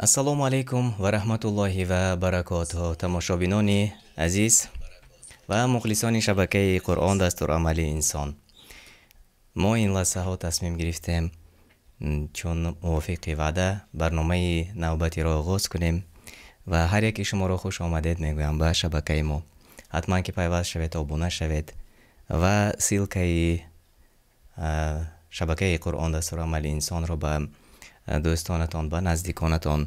ассалому алайкум ва раҳматуллоҳи ва баракотуҳу тамошобинони азиз ва мухлисони шабакаи Қуръон дастурамали инсон. мо ин лаҳзаҳо тасмим гирифтем чун мувофиқи ваъда барномаи навбатиро оғоз кунем ва ҳар яке шуморо хуш омадед мегӯям ба шабакаи мо. ҳатман ки пайваст шавед, обуна шавед ва силкаи шабакаи Қуръон дастурамали инсонро ба дӯстонатон ба наздиконатон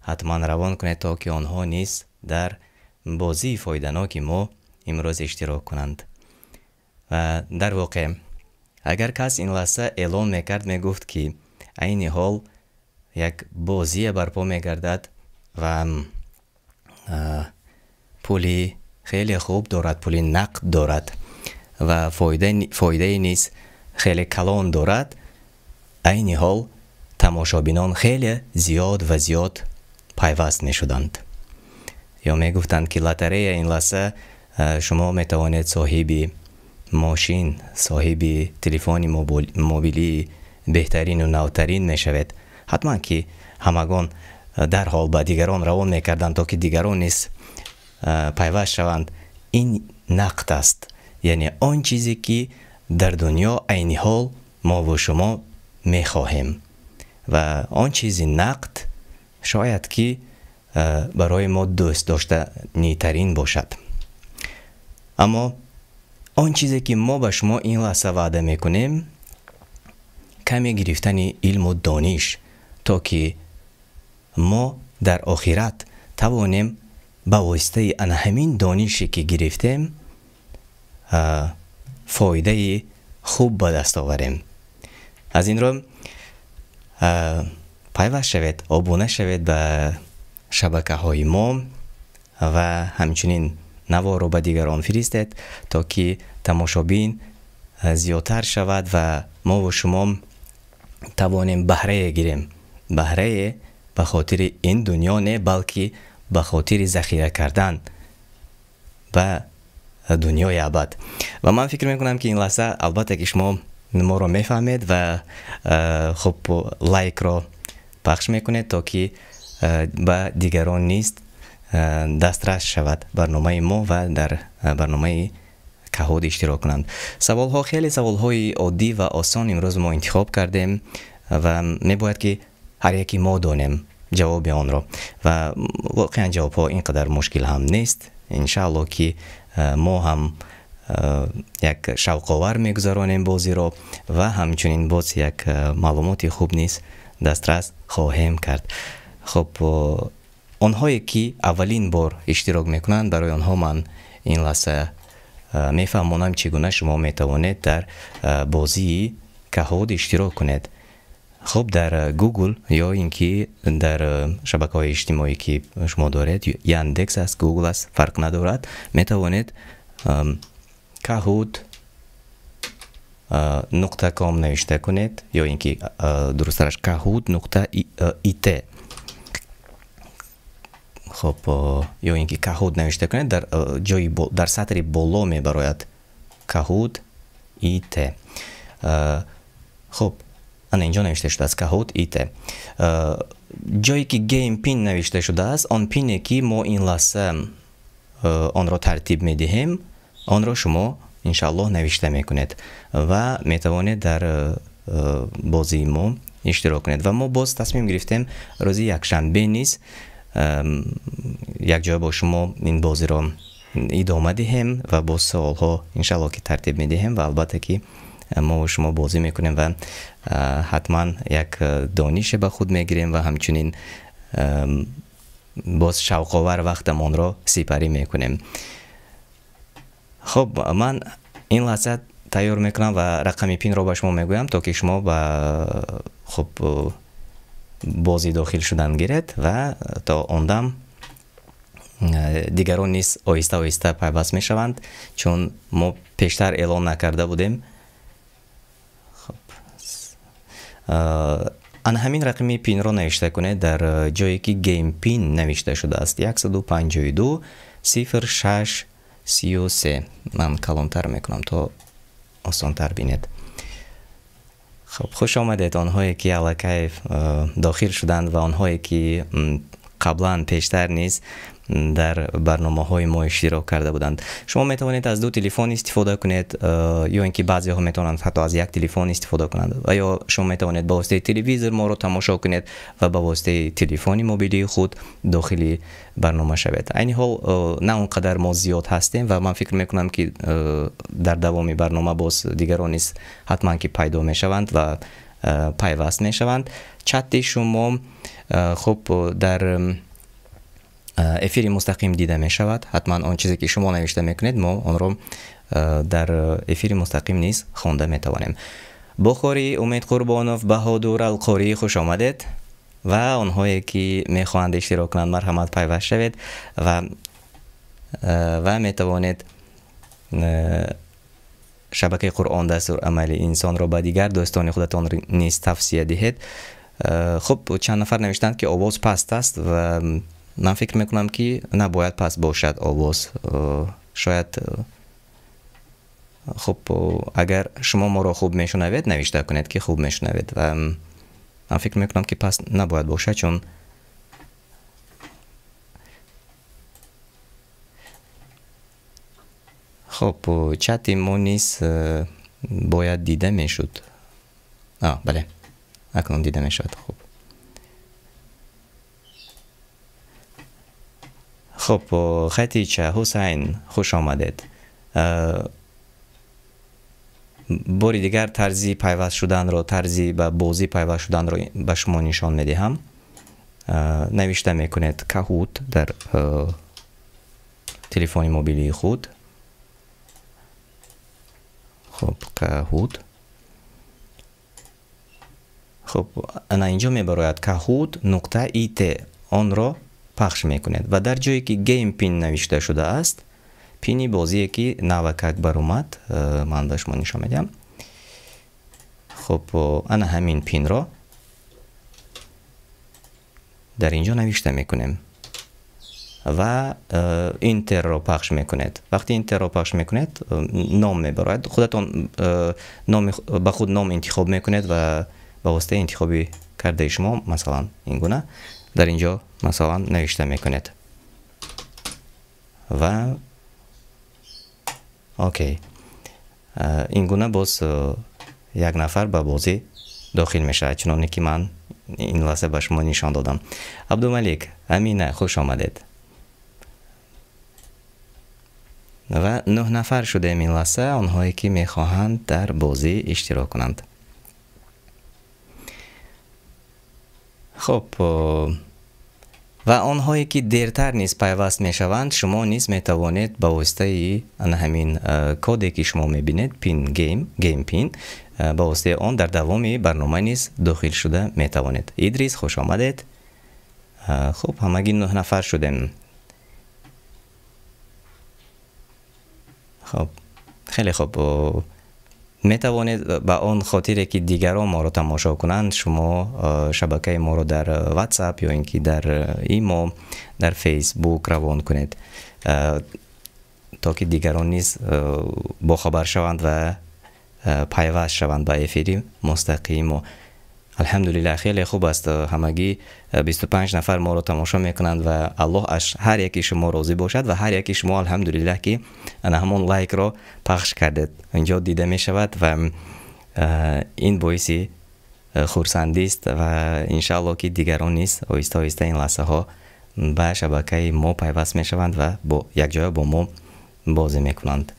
ҳатман равон кунед, то ки онҳо низ дар бозии фоиданоки мо имрӯз иштирок кунанд. ва дар воқеъ агар кас ин лаҳза эълон мекард, мегуфт ки айни ҳол як бозие барпо мегардад ва пули хеле хуб дорад, пули нақд дорад ва фоидаи низ хеле калон дорад, айни ҳол тамошобинон хеле зиёд ва зиёд пайваст мешуданд. ё мегуфтанд ки лотарея ин лаҳза шумо метавонед соҳиби мошин, соҳиби телефони мобилии беҳтарину навтарин мешавед. ҳатман ки ҳамагон дарҳол ба дигарон равон мекарданд, то ки дигарон низ пайваст шаванд. ин нақд аст, яъне он чизе ки дар дунё айни ҳол мо ву шумо мехоҳем ва он чизи нақд шояд ки барои мо дӯст доштанитарин бошад. аммо он чизе ки мо ба шумо ин лаҳза ваъда мекунем, каме гирифтани илму дониш, то ки мо дар охират тавонем ба воситаи ана ҳамин донише ки гирифтем фоидаи хуб ба даст оварем. аз ин рӯ пайваст шавед, обуна шавед ба шабакаҳои мо ва ҳамчунин наворо ба дигарон фиристед, то ки тамошобин зиёдтар шавад ва мо ва шумо тавонем баҳрае гирем. баҳрае ба хотири ин дунё не, балки ба хотири захира кардан ба дунёи абад. ва ман фикр мекунам ки ин лаҳза албатта ки шумо моро мефаҳмед ва хуб лайкро пахш мекунед, то ки ба дигарон низ дастрас шавад барномаи мо ва дар барномаи каҳуд иштирок кунанд. саволҳо, хеле саволҳои оддӣ ва осон имрӯз мо интихоб кардем ва мебояд ки ҳар яки мо донем ҷавоби онро ва воқеан ҷавобҳо ин қадар мушкил ҳам нест. иншаалло ки мо ҳам як шавқовар мегузаронем бозиро ва ҳамчунин боз як маълумоти хуб низ дастрас хоҳем кард. хуб, онҳое ки аввалин бор иштирок мекунанд, барои онҳо ман ин лаҳза мефаҳмонам чӣ гуна шумо метавонед дар бозии каҳуд иштирок кунед. хуб, дар Google ё ин ки дар шабакаҳои иҷтимоӣ ки шумо доред, Яндекс аст, Google аст, фарқ надорад, метавонед каҳуд нуқта ком навишта кунед, ё ин ки дурусттараш каҳуд нуқта ит. хуб, ё ин ки каҳуд навишта кунед, дар ҷои дар сатри боло мебарояд каҳуд ит. хуб, ана инҷо навишта шудааст каҳуд ит. ҷое ки гейм пин навишта шудааст, он пине ки мо ин лаҳза онро тартиб медиҳем, онро шумо иншааллоҳ навишта мекунед ва метавонед дар бозии мо иштирок кунед. ва мо боз тасмим гирифтем рӯзи якшанбе низ як ҷоя бо шумо ин бозиро идома диҳем ва боз саволҳо иншааллоҳ ки тартиб медиҳем ва албатта ки мо шумо бозӣ мекунем ва ҳатман як донише ба худ мегирем ва ҳамчунин боз шавқовар вақтамонро сипарӣ мекунем. хуб, ман ин лаҳза тайёр мекунам ва рақами пинро ба шумо мегӯям, то ки шумо ба хуб бози дохил шудан гиред ва то он дам дигарон низ оҳиста оҳиста пайваст мешаванд, чун мо пештар эълон накарда будем. ана ҳамин рақами пинро навишта кунед дар ҷое ки гейм пин навишта шудааст 152 06 33. ман калонтар мекунам то осонтар бинед. خب خوش آمدید آنهایی که الکی داخل شدند و آنهایی که قبلا پیشتر نیز در برنامه های ما اشتراک کرده بودند. شما می توانید از دو تلفن استفاده کنید یا اینکه بعضی ها می توانند حتی از یک تلفن استفاده کنند و یا شما می توانید با واسطه تلویزیون ما رو تماشا کنید و با واسطه تلفن موبیلی خود داخل برنامه شوید. این حال نه اونقدر ما زیاد هستیم و من فکر میکنم که در دوام برنامه باز دیگران نیز حتما که پیدا می شوند و پیوست می شوند. چت شما خب در افیر مستقیم دیده می شود. حتما آن چیزی که شما نوشته میکنید ما آن رو در افیر مستقیم نیز خوانده می توانیم. بخاری امید قربانوف بهادر القاری خوش آمدید و آنهایی که می خواهند اشتراک کنند مرحمت پیوست شوید و می توانید شبکه قرآن دستور عمل انسان را به دیگر دوستان خودتان نیز توصیه دهید. خب چند نفر نوشتند که آواز پست است و من فکر میکنم که نباید پست باشد آواز. شاید خب اگر شما ما را خوب میشنوید نوشته کنید که خوب میشنوید و من فکر میکنم که پست نباید باشد چون خب چت ما نیست باید دیده میشد. بله اکنون دیده میشد. خب خطیچه حسین خوش آمدید. باری دیگر طرزی پیوست شدن را طرزی به بازی پیوست شدن را به شما نشان میدهم. نوشته میکنید کهوت در تلفن موبیلی خود. خب کهوت. خب انا اینجا میبراید کهوت نقطه ایت آن را پخش میکنید و در جایی که گیم پین نوشته شده است پینی بازی که نوکک بر اومد من به شما نشان میدم. خب انا همین پین را در اینجا نوشته میکنیم و اینتر را پخش میکنید. وقتی اینتر را پخش میکنید نام میبراید. خودتون به خود نام انتخاب میکنید و با واسطه انتخابی کرده شما مثلا این گونه در اینجا مثلا نوشته میکنید و اوکی این گونه باز یک نفر به بازی داخل میشه چنانه که من این لحظه به شما نشان دادم. عبدالملک امینه خوش آمدید و 9 نفر شده این لحظه آنهایی که میخواهند در بازی اشتراک کنند. خب و آنهایی که دیرتر نیز پیوست می شوند شما نیز می توانید با واسطه همین کدی که شما می بینید پین گیم پین با واسطه آن در دوام برنامه نیز داخل شده می توانید. ادریس خوش آمدید. خب همگی 9 نفر شدیم. خب خیلی خوب. می توانید به آن خاطر که دیگران ما رو تماشا کنند شما شبکه ما رو در واتساپ یا اینکه در ایمو در فیسبوک روان کنید تا که دیگران نیز با خبر شوند و پیوست شوند به افیر مستقیم. و الحمدلله خیلی خوب است. همگی 25 نفر ما رو تماشا میکنند و الله هر یکی شما راضی باشد و هر یکی شما الحمدلله که همون لایک را پخش کردید اینجا دیده می شود و این باعثی خرسندی است و انشاءالله که دیگران نیز آهسته آهسته این لحظه ها به شبکه ما پیوست می شوند و با یک جای با ما بازی می کنند.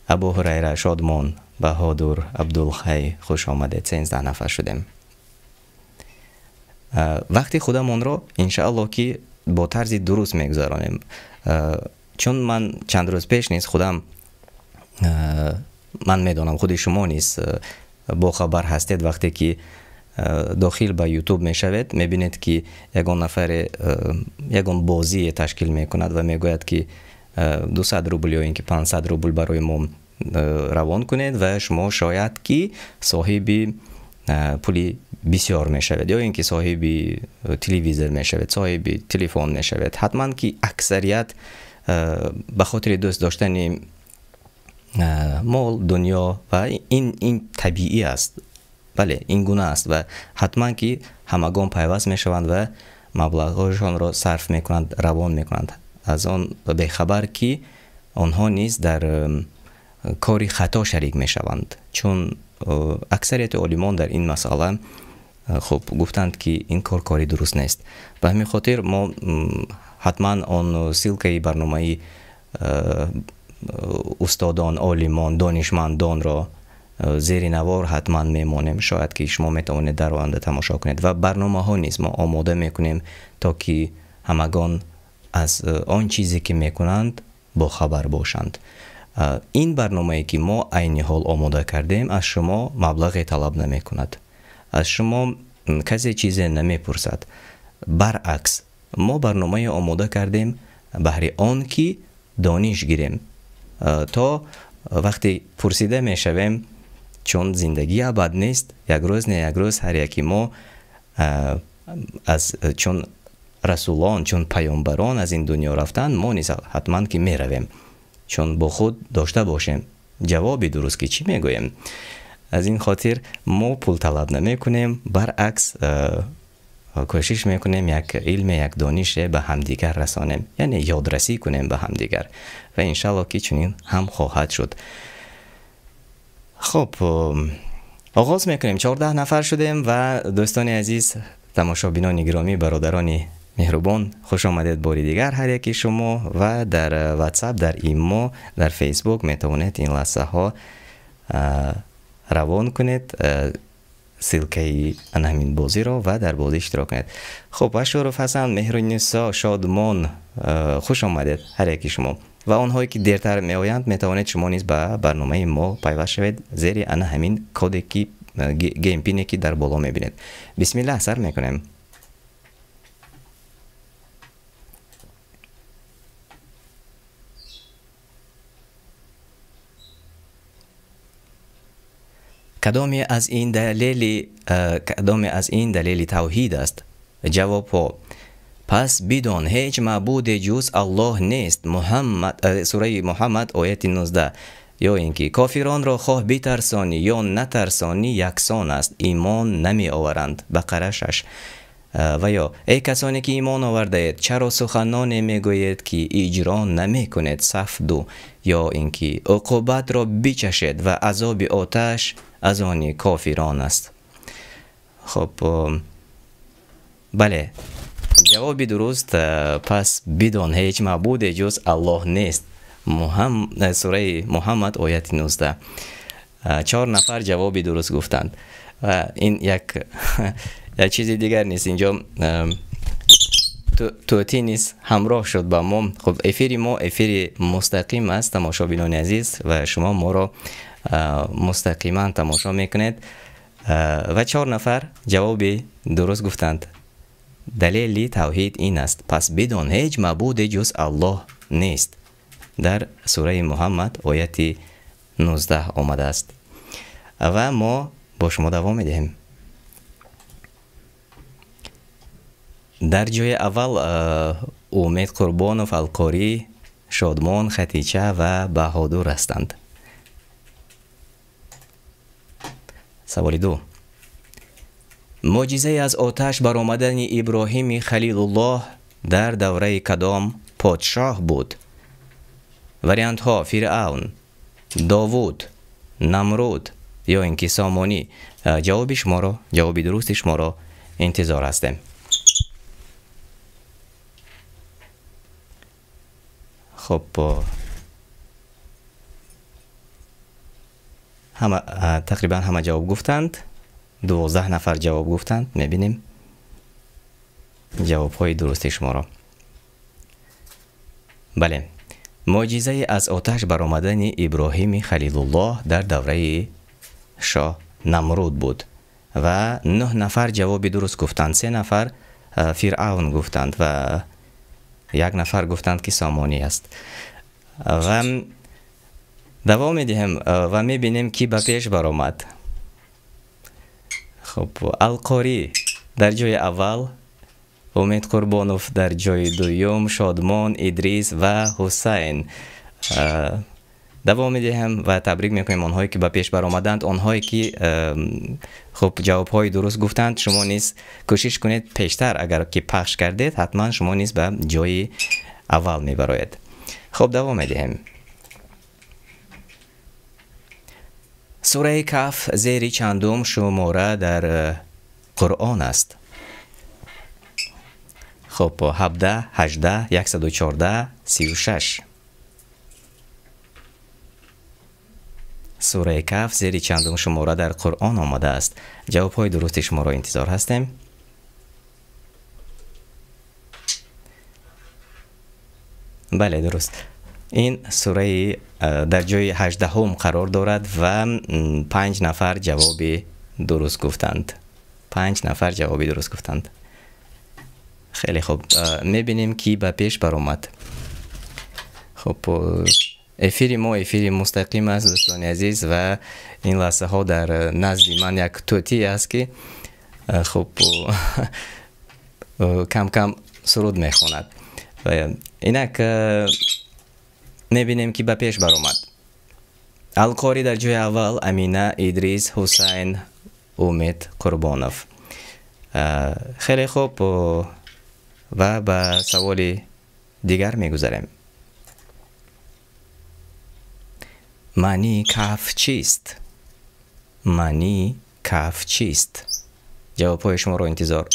ابو هریره شادمان بهادر عبدالخی خوش آمدید. 13 نفر شدیم. وقتی خودمون رو انشاءالله که با طرز درست میگذارانیم چون من چند روز پیش نیست خودم من میدونم خود شما نیست با خبر هستید وقتی که داخل به یوتیوب میشوید میبینید که یگان نفر یگان بازی تشکیل میکند و میگوید که 200 روبل یا اینکه 500 روبل برای ما روان کنید و شما شاید که صاحبی پولی بسیار میشود یا اینکه صاحبی تلویزیون میشود صاحبی تلفن میشود. حتما که اکثریت به خاطر دوست داشتن مال دنیا و این طبیعی است بله این گونه است و حتما که همگان پیوست می شوند و مبلغ‌هایشان را صرف می کنند، روان می کنند، از آن به خبر که آنها نیز در کاری خطا شریک می شوند، چون اکثریت عالمان در این مسئله خب گفتند که این کاری درست نیست. به همین خاطر ما حتما آن سلسله برنامه استادان، عالمان، دانشمندان را زیر نوار حتما میمانیم. شاید که شما میتوانید در آینده تماشا کنید و برنامه ها نیز ما آماده میکنیم تا که همگان از آن چیزی که میکنند با خبر باشند. این برنامه‌ای که ما عین حال آماده کردیم از شما مبلغ طلب نمی کند، از شما کسی چیزی نمی پرسد. برعکس ما برنامه آماده کردیم بهر آن که دانش گیریم تا وقتی پرسیده می شویم، چون زندگی ابد نیست، یک روز نه یک روز هر یکی ما از چون رسولان، چون پیامبران از این دنیا رفتن، ما نیز حتما که می رویم، چون با خود داشته باشیم جوابی درست که چی میگویم. از این خاطر ما پول طلب نمی کنیم، برعکس کوشش میکنیم یک علم، یک دانش به همدیگر رسانیم، یعنی یادرسی کنیم به همدیگر و انشالله که چنین هم خواهد شد. خب آغاز میکنیم. 14 نفر شدیم و دوستان عزیز، تماشابینان گرامی، برادران مهربان، خوش آمدید باری دیگر هر یکی شما و در واتساپ، در ایمو، در فیسبوک میتوانید این لحظه ها روان کنید سلکه همین بازی رو و در بازی اشتراک کنید. خب اشرف حسن، مهرونیسا، شادمان، خوش آمدید هر یکی شما و آنهایی که دیرتر می آیند میتوانید شما نیز به برنامه ما پیوست شوید زیر همین کد که گیم پینی که در بالا میبینید. بسم الله سر میکنیم. کدام از این دلیل توحید است؟ جواب ها: پس بدان هیچ معبود جز الله نیست. سوره محمد آیت 19. یا اینکه کافران را خواه بترسانی یا نترسانی یکسان است، ایمان نمی آورند. بقره 6. و یا ای کسانی که ایمان آورده اید چرا سخنانی میگویید که اجرا نمی کنید؟ صف 2. یا اینکه عقوبت را بچشید و عذاب آتش از آن کافران است. خب بله، جوابی درست. پس بدان هیچ معبود جز الله نیست. سوره محمد آیت 19. 4 نفر جوابی درست گفتند. این یک چیز دیگر نیست، اینجا توتی نیست، همراه شد با ما. خب افیر ما افیر مستقیم است تماشابینان عزیز و شما ما را مستقیما تماشا میکنید و 4 نفر جوابی درست گفتند. دلیل توحید این است: پس بدان هیچ معبود جز الله نیست. در سوره محمد آیت 19 آمده است و ما با شما دوام میدهیم. در جای اول امید قربانوف، القاری، شادمان، خطیچه و بهادر هستند. سوال 2: معجزه از آتش برآمدن ابراهیم خلیل الله در دوره کدام پادشاه بود؟ وریانت ها: فرعون، داوود، نمرود یا اینکه سامانی. جواب درست شما را انتظار هستیم. خب تقریبا همه جواب گفتند. 12 نفر جواب گفتند. میبینیم جواب های درست شما را. بله، معجزه از آتش برآمدن ابراهیم خلیل الله در دوره شاه نمرود بود و 9 نفر جواب درست گفتند. 3 نفر فرعون گفتند و 1 نفر گفتند که سامانی است. و دوام میدیم و میبینیم که به پیش برآمد. خب القاری در جای اول، امید قربانوف در جای دوم، شادمان، ادریس و حسین دوام میدهم و تبریک میکنیم آنهایی که به پیش برآمدند. آنهایی که خب جوابهای درست گفتند، شما نیز کوشش کنید پیشتر اگر که پخش کردید حتما شما نیز به جای اول میبراید. خب دوام میدهم. سوره کهف زیر چندم شماره در قرآن است؟ خب 17 18 114 36. سوره کهف زیر چندم شماره در قرآن آمده است؟ جواب های درست شما را انتظار هستیم. بله درست. این سوره در جای 18 قرار دارد و 5 نفر جواب درست گفتند. 5 نفر جواب درست گفتند. خیلی خوب. میبینیم کی به پیش برآمد. خب افیری ما افیری مستقیم است دوستان عزیز و این لحظه ها در نزد من یک توتی است که خب کم کم سرود میخواند و اینک میبینیم که به پیش برآمد. القاری در جای اول، امینه ادریس حسین امید قربانوف. خیلی خوب و به سوال دیگر میگذاریم. معنی کهف چیست؟ معنی کهف چیست؟ جواب های شما رو انتظار.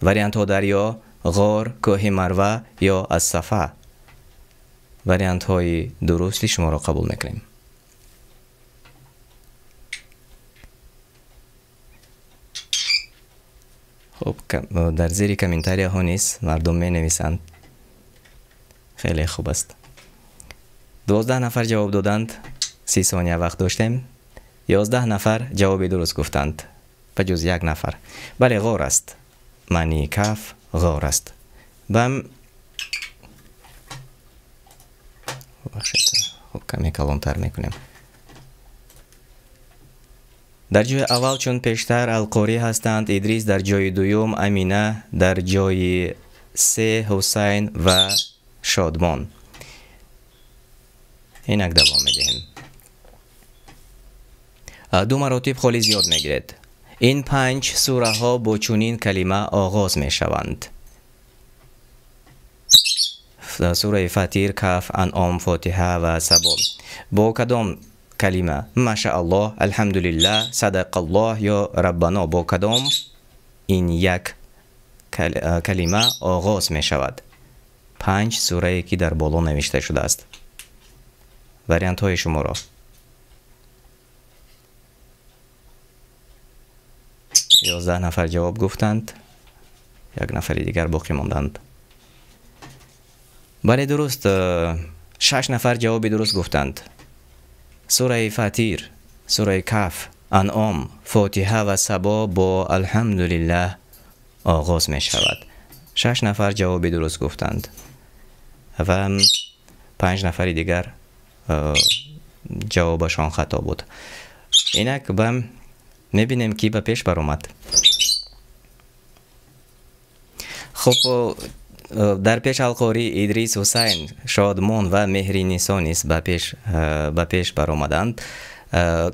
وریانت ها دریا، غار، کوه مروه یا الصفا. وریانت های درستی شما رو قبول میکنیم. خب در زیر کامنتاری ها نیست مردم می نویسند. خیلی خوب است. 12 نفر جواب دادند. 30 ثانیه وقت داشتیم. 11 نفر جواب درست گفتند به جز 1 نفر. بله غار است. معنی کهف غار است. بم خب کمی کلانتر میکنیم. در جای اول چون پیشتر القاری هستند، ادریس در جای دوم، امینه در جای سه، حسین و شادمان. اینک دوام میدهیم. 2 مراتب خالی زیاد میگیرد. این 5 سوره ها با چنین کلمه آغاز می شوند. سوره فطیر، کهف، انعام، فاتحه و سبا. با کدام کلمه؟ ماشاءالله، الحمدلله، صدق الله یا ربنا. با کدام این یک کلمه آغاز می شود؟ 5 سوره که در بالا نوشته شده است. وریانت های شما را. 11 نفر جواب گفتند. 1 نفر دیگر باقی ماندند. بله درست. 6 نفر جواب درست گفتند. سوره فطیر، سوره کهف، انعام، فاتحه و سبا با الحمدلله آغاز می شود. 6 نفر جواب درست گفتند و 5 نفر دیگر جوابشان خطا بود. اینک بم میبینیم کی به پیش برآمد. خب در پیش القاری، ادریس، حسین، شادمان و مهری نیسا نیست به پیش برآمدند.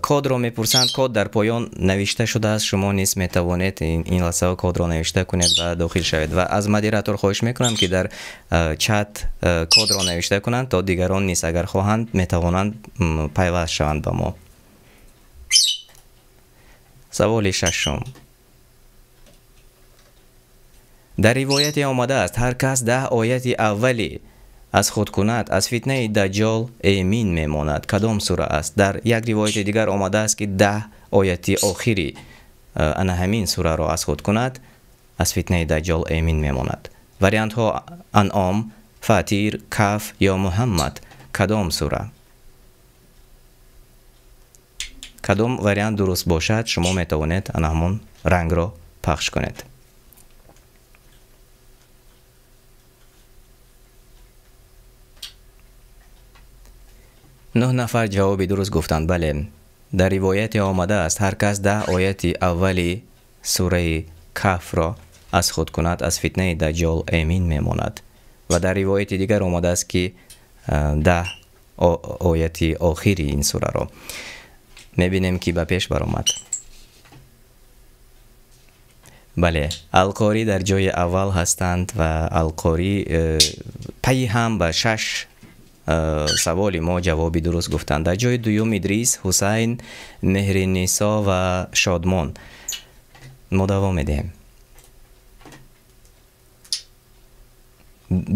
کد را میپرسند. کد در پایان نوشته شده است. شما نیز میتوانید این لحظه کد را نوشته کنید و داخل شوید و از مدیراتور خواهش میکنم که در چت کد را نوشته کنند تا دیگران نیز اگر خواهند میتوانند پیوست شوند به ما. سوال 6. در روایت آمده است هر کس 10 آیت اولی از خود کند از فتنه دجال امین میماند. کدام سوره است؟ در یک روایت دیگر آمده است که 10 آیت آخری انا همین سوره را از خود کند از فتنه دجال امین میماند. وریانت ها انعام، فطیر، کهف یا محمد. کدام سوره؟ کدام وریانت درست باشد شما میتوانید انا همون رنگ را پخش کنید. نه نفر جواب درست گفتند. بله در روایت آمده است هر کس 10 آیت اولی سوره کهف را از خود کند از فتنه دجال امین میماند. و در روایت دیگر آمده است که 10 آیتی آخری این سوره رو میبینیم که به پیش برآمد. بله، القاری در جای اول هستند و القاری پی هم به 6 سوال ما جوابی درست گفتند. در جای دوم ادریس، حسین، مهرنیسا و شادمان. ما دوام میدیم.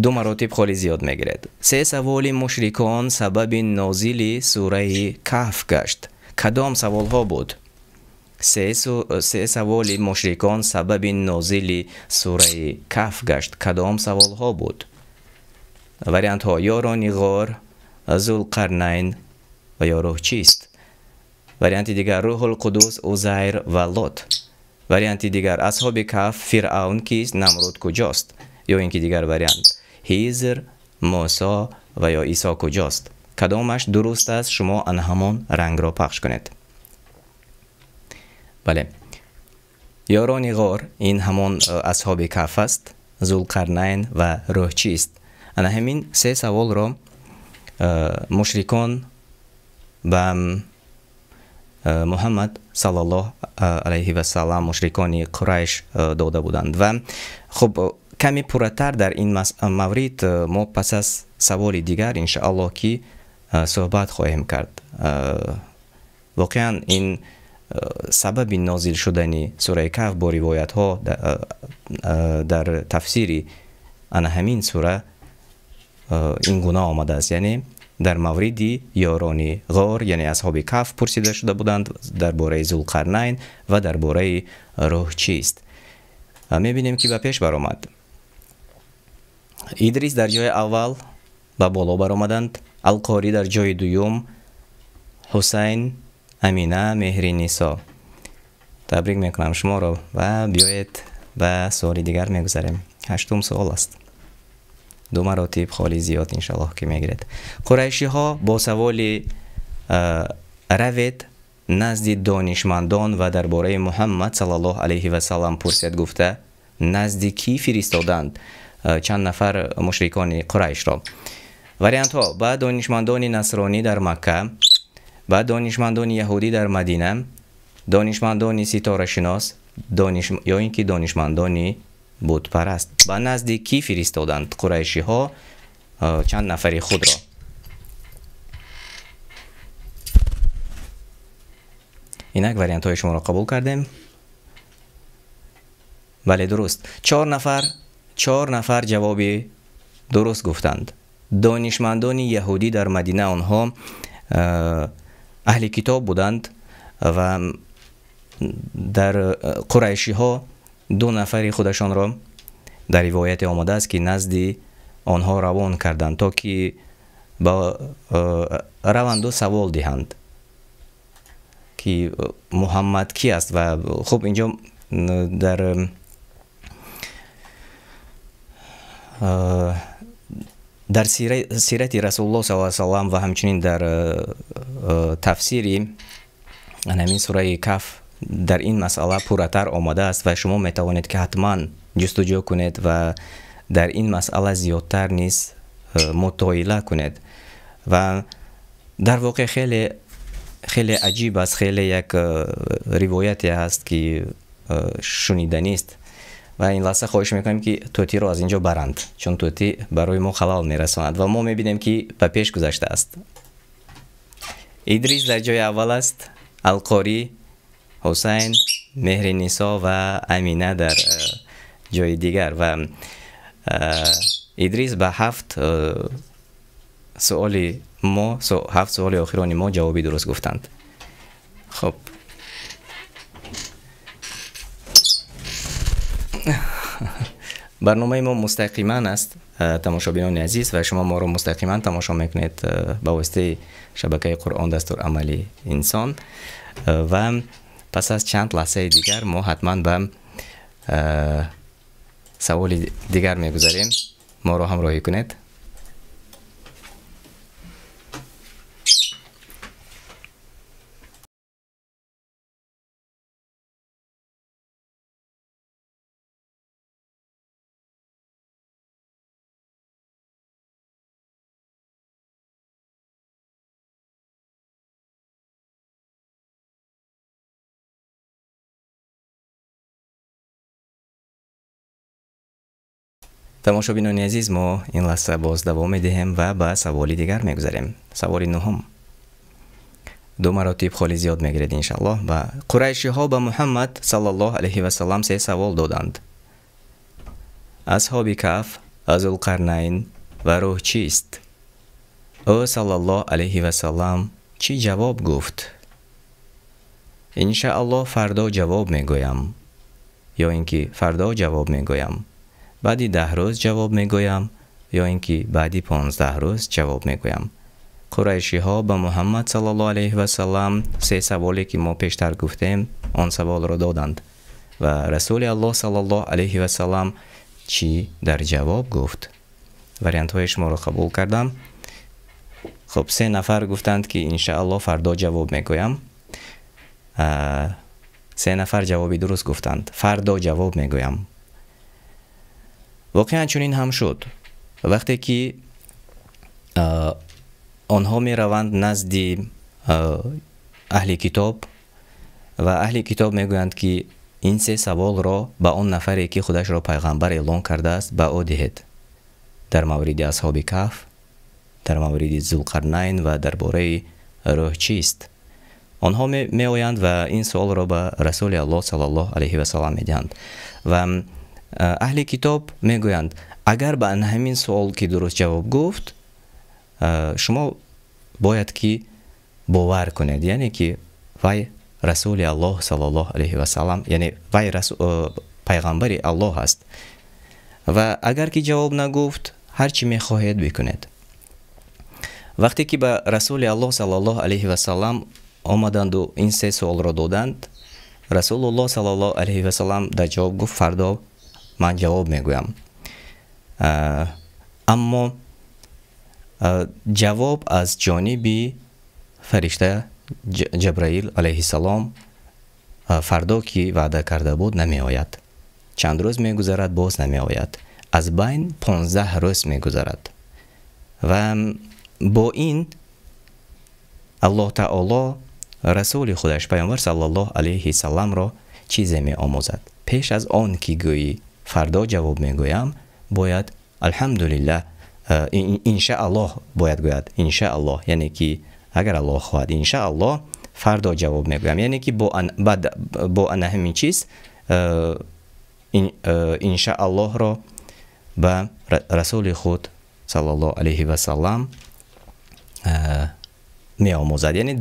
2 مراتب خیلی زیاد میگیرد. 3 سوال مشرکان سبب نازل سوره کهف گشت. کدام سوال ها بود؟ 3 سوال مشرکان سبب نازل سوره کهف گشت. کدام سوال ها بود؟ وریانت ها: یاران غار، ذوالقرنین و یا روح چیست؟ وریانت دیگر: روح القدس، عزیر و لوط. وریانت دیگر: اصحاب کهف، فرعون کیست، نمرود کجاست؟ یا اینکه دیگر وریانت: خضر، موسی و یا عیسی کجاست؟ کدامش درست است؟ شما آن همان رنگ را پخش کنید. بله، یاران غار این همان اصحاب کهف است. ذوالقرنین و روح چیست؟ انا همین 3 سوال را مشرکان به محمد صلی الله علیه و سلم، مشرکان قریش داده بودند. و خب کمی پرتر در این مورد ما پس از سوال دیگر انشاءالله که صحبت خواهیم کرد. واقعا این سبب نازل شدن سوره کهف با روایت ها در تفسیر انا همین سوره این گونه آمده است. یعنی در مورد یاران غار یعنی اصحاب کهف پرسیده شده بودند درباره ذوالقرنین و درباره روح چیست. میبینیم که به پیش برآمد. ادریس در جای اول به بالا برآمدند، القاری در جای دوم، حسین، امینه، مهرنیسا. تبریک میکنم شما را و بیایید به سوال دیگر میگذاریم. 8م سوال است. 2 مراتب خیلی زیاد انشاءالله که میگیرد. قریشی ها با سوال روید نزد دانشمندان و درباره محمد صلی الله علیه و سلم پرسید، گفته نزد کی فرستادند چند نفر مشرکان قریش را؟ وریانت ها: بعد دانشمندان نصرانی در مکه، بعد دانشمندان یهودی در مدینه، دانشمندان ستاره شناس، یا اینکه دانشمندان بت پرست. با نزد کی فرستادند قریشی ها چند نفر خود را؟ اینک وریانت های شما را قبول کردیم. بله درست. 4 نفر جوابی درست گفتند. دانشمندان یهودی در مدینه آنها اهل کتاب بودند و در قریشی ها 2 نفر خودشان را در روایت آمده است که نزد آنها روان کردند تا که با روند و سوال دهند که محمد کی است. و خب اینجا در سیرت رسول الله صلی الله علیه و سلم و همچنین در تفسیری همین سوره کهف در این مسئله پرتر آمده است و شما میتوانید که حتما جستجو کنید و در این مسئله زیادتر نیز مطالعه کنید. و در واقع خیلی عجیب است، خیلی یک روایتی هست که شنیدنی است و این لحظه خواهش میکنیم که توتی رو از اینجا برند، چون توتی برای ما خلال میرساند و ما میبینیم که به پیش گذشته است. ادریس در جای اول است، القاری، حسین، مهرنیسا و امینه در جای دیگر و ادریس به 7 سوال ما 7 سوال آخرانی ما جوابی درست گفتند. خب برنامه ما مستقیما است تماشابینان عزیز و شما ما رو مستقیما تماشا میکنید با واسطه شبکه قرآن دستور عملی انسان و پس از چند لحظه دیگر ما حتما به سوال دیگر میگذاریم. ما رو همراهی کنید. تماشابینان عزیز، ما این لحظه باز دوام میدهیم و به سوالی دیگر میگذاریم. سوال نهم. 2 مراتب خیلی زیاد میگیرد انشالله. و قریشی ها به محمد صلی الله علیه و سلم 3 سوال دادند. اصحاب کهف، ذوالقرنین و روح چیست؟ او صلی الله علیه و سلم چی جواب گفت؟ انشاءالله فردا جواب میگویم، یا اینکه فردا جواب میگویم، بعدی 10 روز جواب میگویم، یا اینکه بعدی 15 روز جواب میگویم. قریشی ها به محمد صلی الله علیه و سلم 3 سوالی که ما پیشتر گفتیم آن سوال را دادند و رسول الله صلی الله علیه و سلم چی در جواب گفت؟ وریانت های شما را قبول کردم. خب 3 نفر گفتند که انشاءالله فردا جواب میگویم. 3 نفر جوابی درست گفتند، فردا جواب میگویم. واقعا چنین هم شد. وقتی که آنها می روند نزد اهل کتاب و اهل کتاب میگویند که این 3 سوال را به آن نفری که خودش را پیغمبر اعلان کرده است به او دهید. در مورد اصحاب کهف، در مورد ذوالقرنین و درباره روح چیست. آنها می آیند و این سوال را به رسول الله صلی الله علیه و سلم میدهند و اهل کتاب میگویند اگر به همین سوال که درست جواب گفت شما باید که باور کنید، یعنی که وی رسول الله صلی الله علیه و سلم، یعنی وی پیغمبر الله است و اگر که جواب نگفت هر چی میخواهید بکنید. وقتی که به رسول الله صلی الله علیه و سلم آمدند و این 3 سوال را دادند، رسول الله صلی الله علیه و سلم در جواب گفت فردا من جواب میگویم. اما جواب از جانب فرشته جبرائیل علیه السلام فردا که وعده کرده بود نمی آید. چند روز می گذرد باز نمی آید. از بین 15 روز می گذرد و با این الله تعالی رسول خودش پیامبر صلی الله علیه السلام را چیزی می آموزد. پیش از آن که گویی فردا جواب می گویم باید الحمدلله انشاءالله باید گوید. انشاءالله یعنی که اگر الله خواهد انشاءالله فردا جواب میگویم، یعنی که با همین چیز انشاءالله را به رسول خود صلی الله علیه و سلم می آموزد، یعنی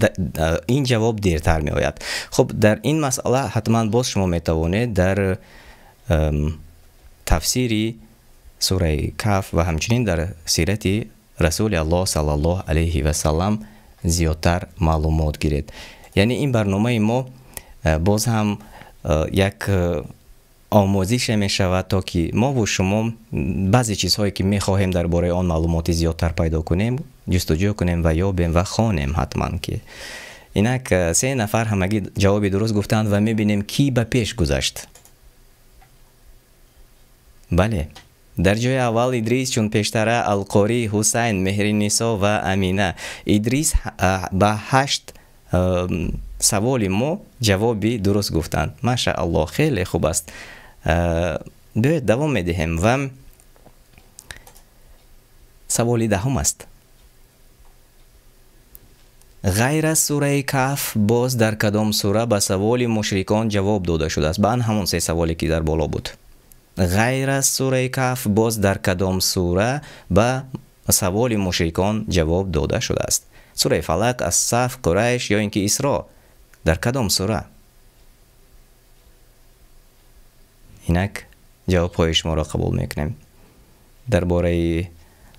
این جواب دیرتر می آید. خب در این مسئله حتما باز شما می توانید در تفسیری سوره کهف و همچنین در سیرت رسول الله صلی الله علیه و سلم زیادتر معلومات گیرید. یعنی این برنامه ما باز هم یک آموزش می شود تا که ما و شما بعضی چیزهایی که می خواهیم درباره آن معلومات زیادتر پیدا کنیم، جستجو کنیم و یابیم و خوانیم. حتما که اینک 3 نفر همگی جواب درست گفتند و می بینیم کی به پیش گذشت. بله، در جای اول ادریس، چون پیشتره القاری، حسین، مهرنسا و امینه. ادریس به 8 سوال ما جوابی درست گفتند. ماشاءالله خیلی خوب است. بیاید دوام میدهیم و سوال 10 است. غیر از سوره کهف باز در کدام سوره به سوال مشرکان جواب داده شده است؟ به همون 3 سوالی که در بالا بود. غیر از سوره کهف باز در کدام سوره به سوال مشرکان جواب داده شده است؟ سوره فلق، الصف، قریش یا اینکه اسراء؟ در کدام سوره؟ اینک جواب های شما را قبول میکنیم. درباره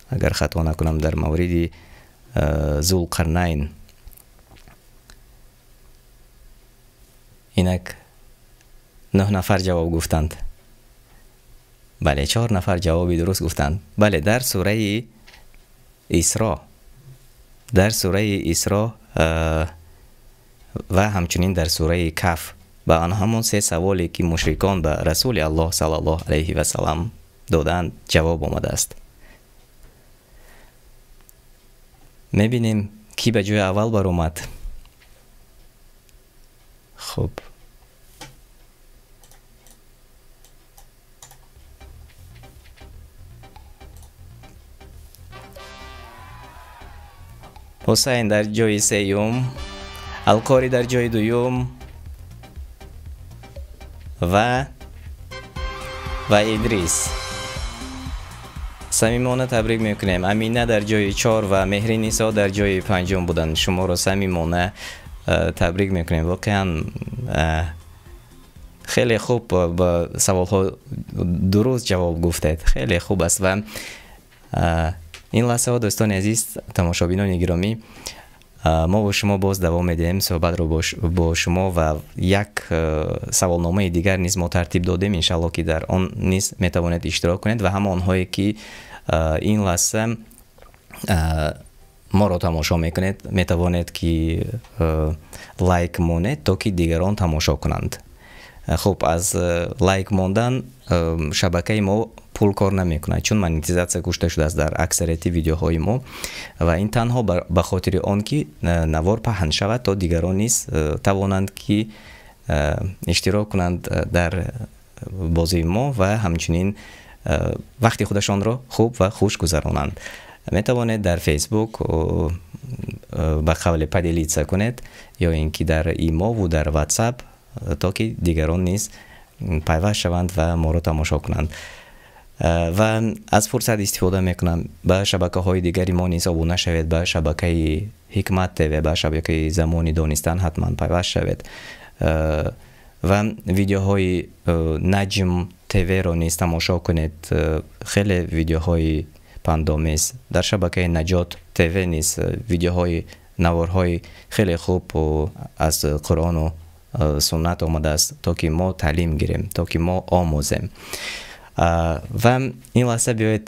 اگر خطا نکنم در مورد ذوالقرنین اینک 9 نفر جواب گفتند. بله، 4 نفر جوابی درست گفتند. بله، در سوره اسراء، در سوره اسراء و همچنین در سوره کهف به آن همون 3 سوالی که مشرکان به رسول الله صلی الله علیه و سلم دادند جواب آمده است. میبینیم کی به جای اول بر اومد. خب حسین در جای سیوم، القاری در جای دوم و ادریس. صمیمانه تبریک میکنیم. امینه در جای 4 و مهری نیسا در جای 5 بودن. شما رو صمیمانه تبریک میکنیم. واقعا خیلی خوب با سوال ها درست جواب گفتید. خیلی خوب است. و این لحظه ها دوستان عزیز، تماشابینان گرامی، ما با شما باز دوام میدیم صحبت رو با شما و یک سوالنامه دیگر نیز ما ترتیب دادیم انشالله که در آن نیز میتوانید اشتراک کنید و همه آنهایی که این لحظه ما را تماشا میکنید میتوانید که لایک مونید تا که دیگران تماشا کنند. خب از لایک موندن شبکه ما پول کار نمیکنه چون مانیتیزاسیا کشته شده است در اکثریت ویدیوهای ما و این تنها به خاطر آن که نوار پهن شود تا دیگران نیز توانند که اشتراک کنند در بازی ما و همچنین وقتی خودشان را خوب و خوش گذرانند. می توانید در فیسبوک به قول پدیلیتسا کنید یا اینکه در ایما و در واتساپ تا که دیگران نیز پیوست شوند و ما را تماشا کنند. و از فرصت استفاده میکنم به شبکه های دیگری ما نیز ابونه شوید. به شبکه حکمت تیوی، به شبکه زمان دانستن حتما پیوست شوید و ویدیوهای نجم تیوی رو نیز تماشا کنید. خیلی ویدیوهای پندآمیز در شبکه نجات تیوی نیز ویدیوهای نوارهای خیلی خوب و از قرآن و سنت آمده است تا که ما تعلیم گیریم، تا که ما آموزیم. و این لحظه بیایید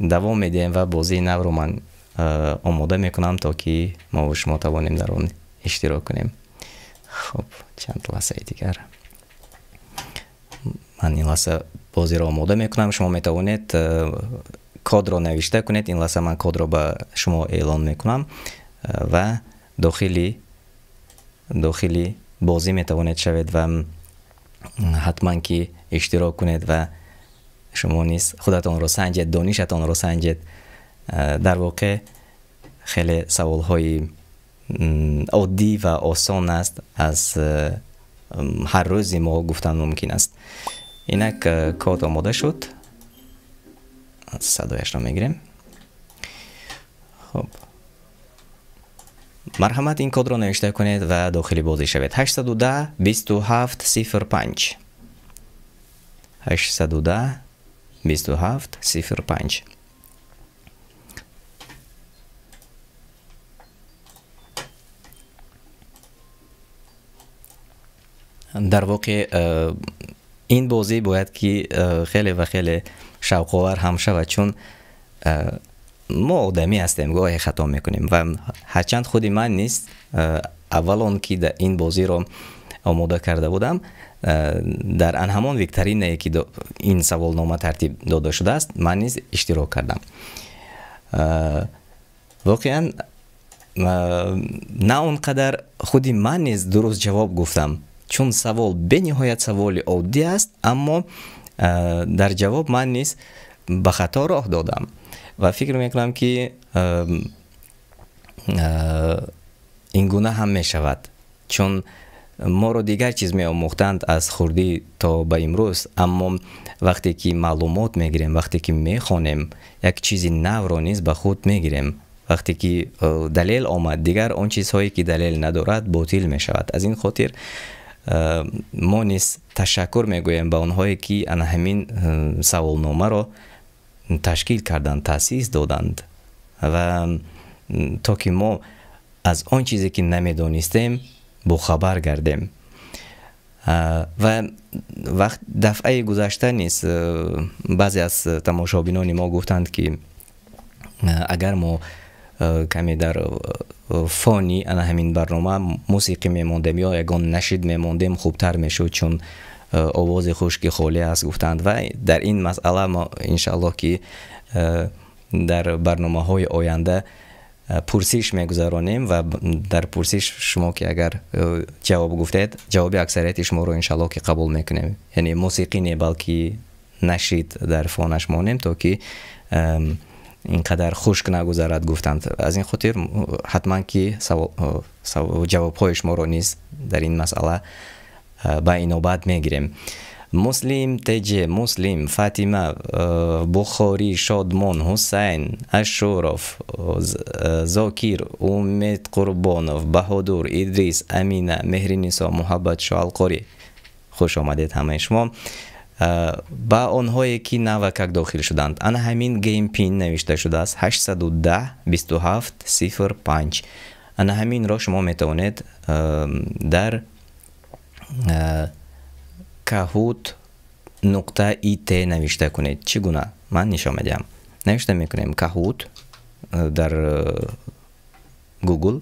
دوام میدیم و بازی نو رو من آماده میکنم تا که ما و شما توانیم در اون اشتراک کنیم. خب چند لحظه دیگر من این لحظه بازی رو آماده میکنم. شما میتوانید کد رو نوشته کنید. این لحظه من کد رو به شما اعلان میکنم و داخلی بازی میتوانید شوید و حتما که اشتراک کنید و شما نیز خودتان رو سنجید، دانشتان رو سنجید. در واقع خیلی سوال های عادی و آسان است، از هر روزی ما گفتن ممکن است. اینک کد آماده شد. صدایش رو میگیریم. خب مرحمت این کد رو نوشته کنید و داخلی بازی شوید. 810 27 05 810 27 05. در واقع این بازی باید که خیلی و خیلی شوق‌آور هم شود چون ما آدمی هستیم، گاهی خطا میکنیم و هرچند خودی من نیست اولان که این بازی رو آماده کرده بودم در ان همان ویکتورینی که این سوالنامه ترتیب داده شده است من نیز اشتراک کردم. واقعا نه اونقدر خودی من نیز درست جواب گفتم چون سوال به نهایت سوال عادی است اما در جواب من نیز به خطا راه دادم و فکر میکنم که این گونه هم می شود چون ما رو دیگر چیز می آموختند از خردی تا به امروز، اما وقتی که معلومات میگیریم، وقتی که میخوانیم یک چیزی نو رو نیز به خود میگیریم، وقتی که دلیل آمد دیگر اون چیزهایی که دلیل ندارد باطل می شود. از این خاطر ما نیز تشکر میگویم به اونهایی که ان همین سوالنامه رو تشکیل کردند، تأسیس دادند و تا که ما از آن چیزی که نمیدانستیم با خبر گردیم. و وقت دفعه گذشته نیست بعضی از تماشابینان ما گفتند که اگر ما کمی در فانی ان همین برنامه موسیقی میموندیم یا یگان نشید میموندیم خوبتر میشد چون آواز خشکی خالی است گفتند و در این مسئله ما انشالله که در برنامه های آینده پرسش میگذارانیم و در پرسش شما که اگر جواب گفتید جواب اکثریت شما رو انشالله که قبول میکنیم، یعنی موسیقی نه بلکه نشید در فانش مانیم تا که اینقدر خشک نگذرد گفتند. از این خاطر حتما که جوابهای شما رو نیز در این مسئله با اینوبت میگیریم. مسلم تجه، مسلم، فاطمه، بخاری، شادمان، حسین، اشرف، زاکیر، امید قربانov، بهادر، ادریس، امینه، مهرنیسا، محبت شالقاری، خوش آمدید همه شما. با آنهایی که نوکک داخل شدند، انا همین گیم پین نوشته شده است 810 27 05. انا همین را شما میتوانید در کاهوت نقطه ایت نوشته کنید. چگونه؟ من نشان میدم. نوشته میکنیم کاهوت در گوگل،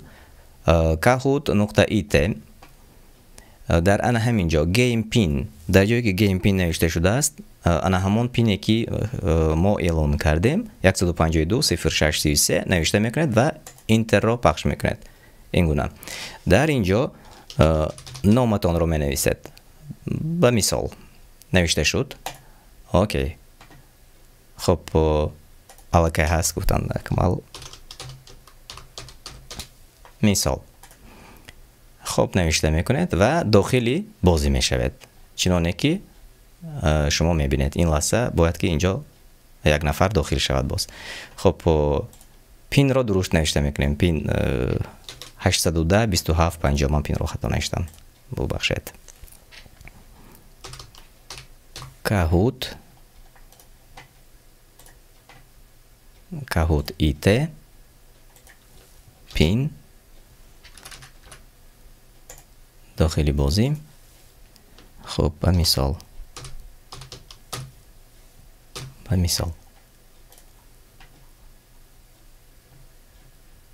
کاهوت نقطه ایت. در انا همینجا گیم پین، در جایی که گیم پین نوشته شده است، انا همون پینی که ما اعلان کردیم 152 06 33 نوشته میکنید و اینتر را پخش میکنید. این گونه در اینجا نامتان رو می نویسید. به مثال نوشته شد. اوکی. خب علاقه هست گفتن کمال مثال. خب نوشته میکنید و داخلی بازی میشوید. چنانه که شما میبینید این لحظه باید که اینجا یک نفر داخل شود باز. خب پین را درست نوشته میکنیم. پین 810 27 50. من پین را خطا نوشتم، ببخشید. کاهوت ایت پین داخلی بازی. خب به مثال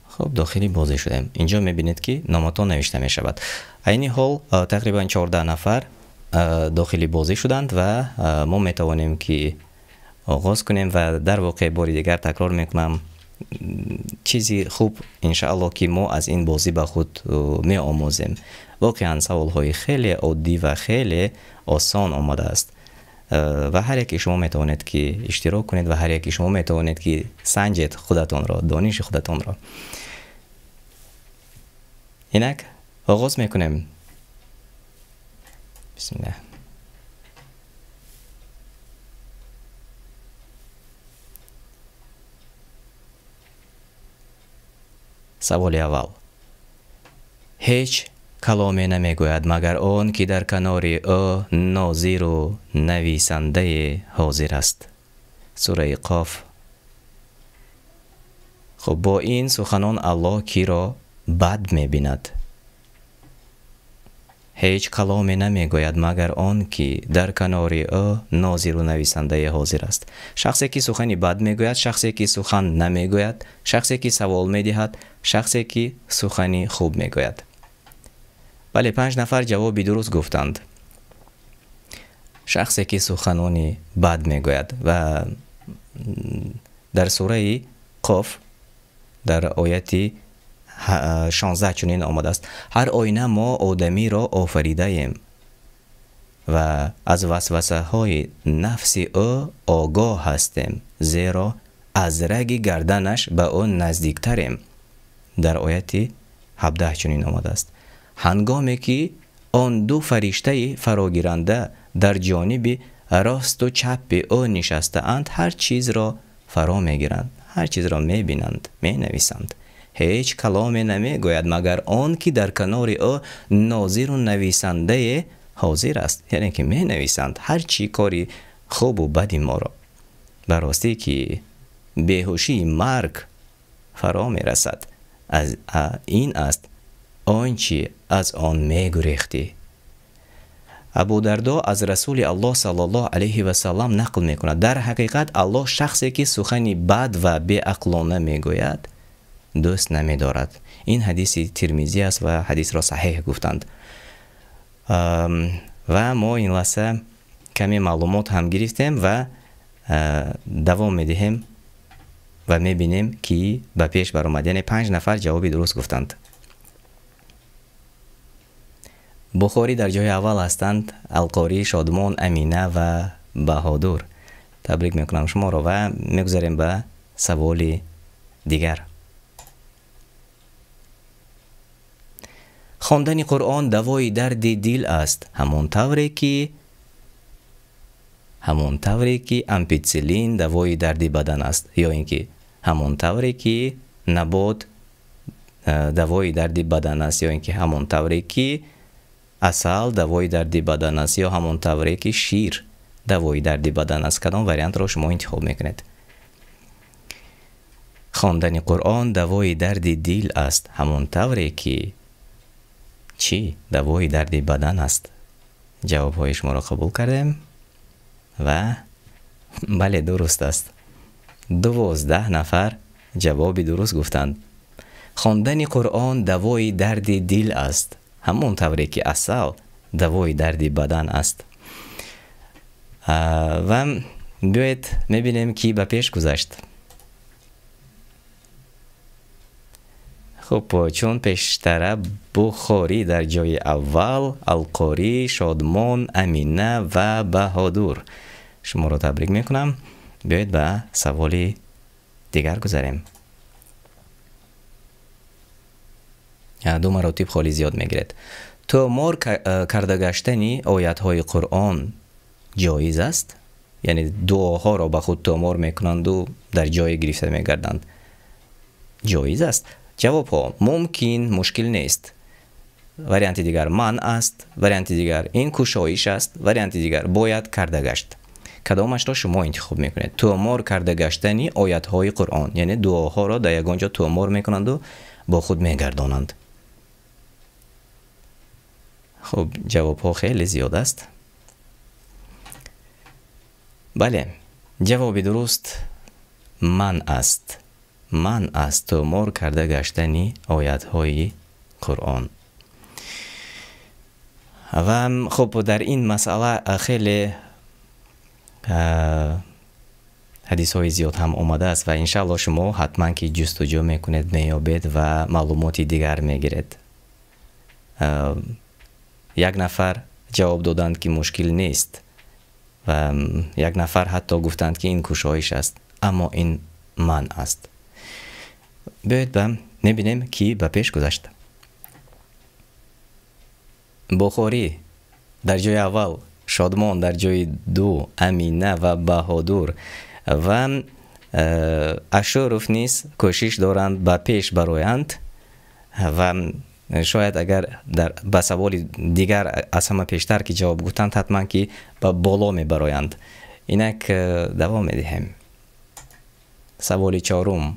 خب داخلی بازی شدیم. اینجا میبینید که نامتان نوشته می شود. اینی حال تقریبا 14 نفر داخلی بازی شدند و ما میتوانیم که آغاز کنیم و در واقع باری دیگر تکرار میکنم چیزی خوب انشاءالله که ما از این بازی به خود می آموزیم. واقعا سوال های خیلی عادی و خیلی آسان آمده است و هر یکی شما میتوانید که اشتراک کنید و هر یکی شما میتوانید که سنجید خودتان را، دانش خودتان را. اینک آغاز میکنیم. بسم الله. سوال اول. هیچ کلامی نمیگوید مگر آن که در کنار او ناظر و نویسنده حاضر است. سوره قاف. خب با این سخنان الله کی را بد میبیند؟ هیچ کلامی نمیگوید مگر آن که در کنار او ناظر و نویسنده حاضر است. شخصی که سخنی بد میگوید، شخصی که سخن نمیگوید، شخصی که سوال میدهد، شخصی که سخنی خوب میگوید. بله 5 نفر جوابی درست گفتند. شخصی که سخنانی بد میگوید و در سوره قاف در آیتی 16 چنین آمده است: هر آینه ما آدمی را آفریده ایم و از وسوسه های نفس او آگاه هستیم، زیرا از رگ گردنش به آن نزدیکتریم. در آیتی 17 چنین آمده است: هنگامی که آن دو فرشته فراگیرنده در جانب راست و چپ او نشسته اند، هر چیز را فرا میگیرند، هر چیز را میبینند، مینویسند. هیچ کلامی نمیگوید مگر آن که در کنار او ناظر و نویسنده حاضر است. یعنی که می نویسند هر چی کاری خوب و بدی ما را. براستی که بیهوشی مرگ فرا می رسد، از این است آنچه از آن می گریختی. ابو دردا از رسول الله صلی الله علیه و سلم نقل می کند در حقیقت الله شخصی که سخنی بد و بی عقلانه می گوید دوست نمی دارد. این حدیث ترمذی است و حدیث را صحیح گفتند. و ما این لحظه کمی معلومات هم گرفتیم و دوام میدهیم و میبینیم که به پیش برآمدن 5 نفر جوابی درست گفتند. بخاری در جای اول هستند، القاری، شادمان، امینه و بهادر. تبریک میکنم شما را و میگذاریم به سوال دیگر. خواندن قرآن دوای درد دل است، همون طوری که امپیسیلین دوای درد بدن است، یا اینکه همون طوری که نبات دوای درد بدن است، یا اینکه همون طوری که عسل دوای درد بدن است، یا همون طوری که شیر دوای درد بدن است. کدام وریانت را شما انتخاب میکنید؟ خواندن قرآن دوای درد دل است، همون طوری که چی؟ دوای درد بدن است. جواب های شما را قبول کردیم و بله درست است. 12 نفر جواب درست گفتند. خواندن قرآن دوای درد دل است، همون طوری که عسل دوای درد بدن است. و بیایید میبینیم کی به پیش گذشت. خب چون پیشتره بخاری در جای اول، القاری، شادمان، امینه و بهادور. شما رو تبریک میکنم. بیایید به سوال دیگر گذاریم. 2 مراتب خالی زیاد میگیرد. تومار کرده گشتنی آیت های قرآن جایز است؟ یعنی دعاها را به خود تومار میکنند و در جای گرفته میگردند. جایز است؟ جواب ها ممکن، مشکل نیست. وریانت دیگر من است، وریانت دیگر این کشایش است، وریانت دیگر باید کرده گشت. کدامش را شما انتخاب میکنید؟ تومار کرده گشتنی آیت های قرآن، یعنی دعاها را در یگانجا تومار میکنند و با خود میگردانند. خب جواب ها خیلی زیاد است. بله، جواب درست من است. من از تومار کرده گشتنی آیت های قرآن. و خب در این مسئله خیلی حدیث های زیاد هم اومده است و انشاءالله شما حتما که جستجو میکنید میابید و معلوماتی دیگر میگیرید. یک نفر جواب دادند که مشکل نیست و یک نفر حتی گفتند که این کشایش است، اما این من است. بیایید نبینیم کی به پیش گذشت. بخاری در جای اول، شادمان در جای 2، امینه و بهادور و اشرف نیز کوشش دارند به پیش برایند و شاید اگر به سوال دیگر از همه پیشتر که جواب گفتند حتما که به بالا می برایند. اینک دوام میدهیم. سوال 4.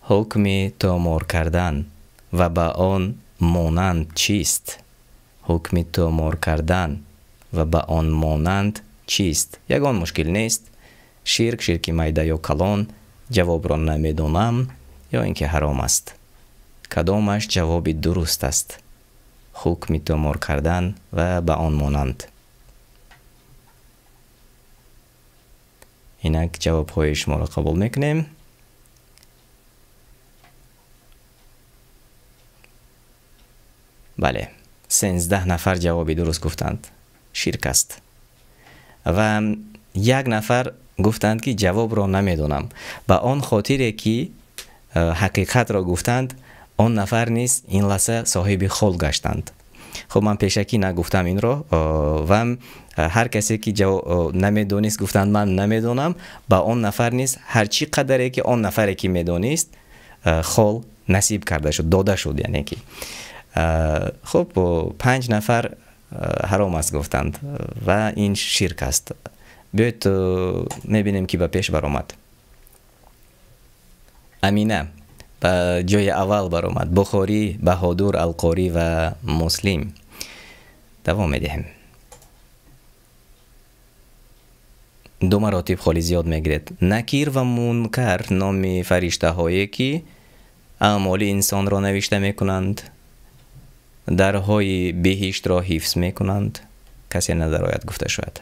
حکم تومار کردن و به آن مانند چیست؟ حکم تومار کردن و به آن مانند چیست؟ یگان مشکل نیست. شرک میده یا کلان؟ جواب را نمیدونم یا اینکه حرام است. کدامش جواب درست است؟ حکم تومار کردن و به آن مانند. اینک جواب های شما را قبول میکنیم. بله، 13 نفر جوابی درست گفتند. شرک است. و 1 نفر گفتند که جواب را نمیدونم. به آن خاطر که حقیقت را گفتند، آن نفر نیست این لحظه صاحب خول گشتند. خب من پیشکی نگفتم این را و هر کسی که نمیدونست گفتند من نمیدونم، به آن نفر نیست هر چی قدره که آن نفری که میدونست خول نصیب کرده شد، داده شد. یعنی که خب 5 نفر حرام است گفتند و این شرک است. بیایید میبینیم که به پیش برآمد. امینه به جای اول برآمد. بخاری، بهادور، القاری و مسلم. دوام میدهیم. 2 مراتب خالی زیاد میگیرد. نکیر و منکر نام فرشته هایی که اعمال انسان را نوشته میکنند، درهای بهشت را حفظ میکنند، کسی ندارد گفته شود،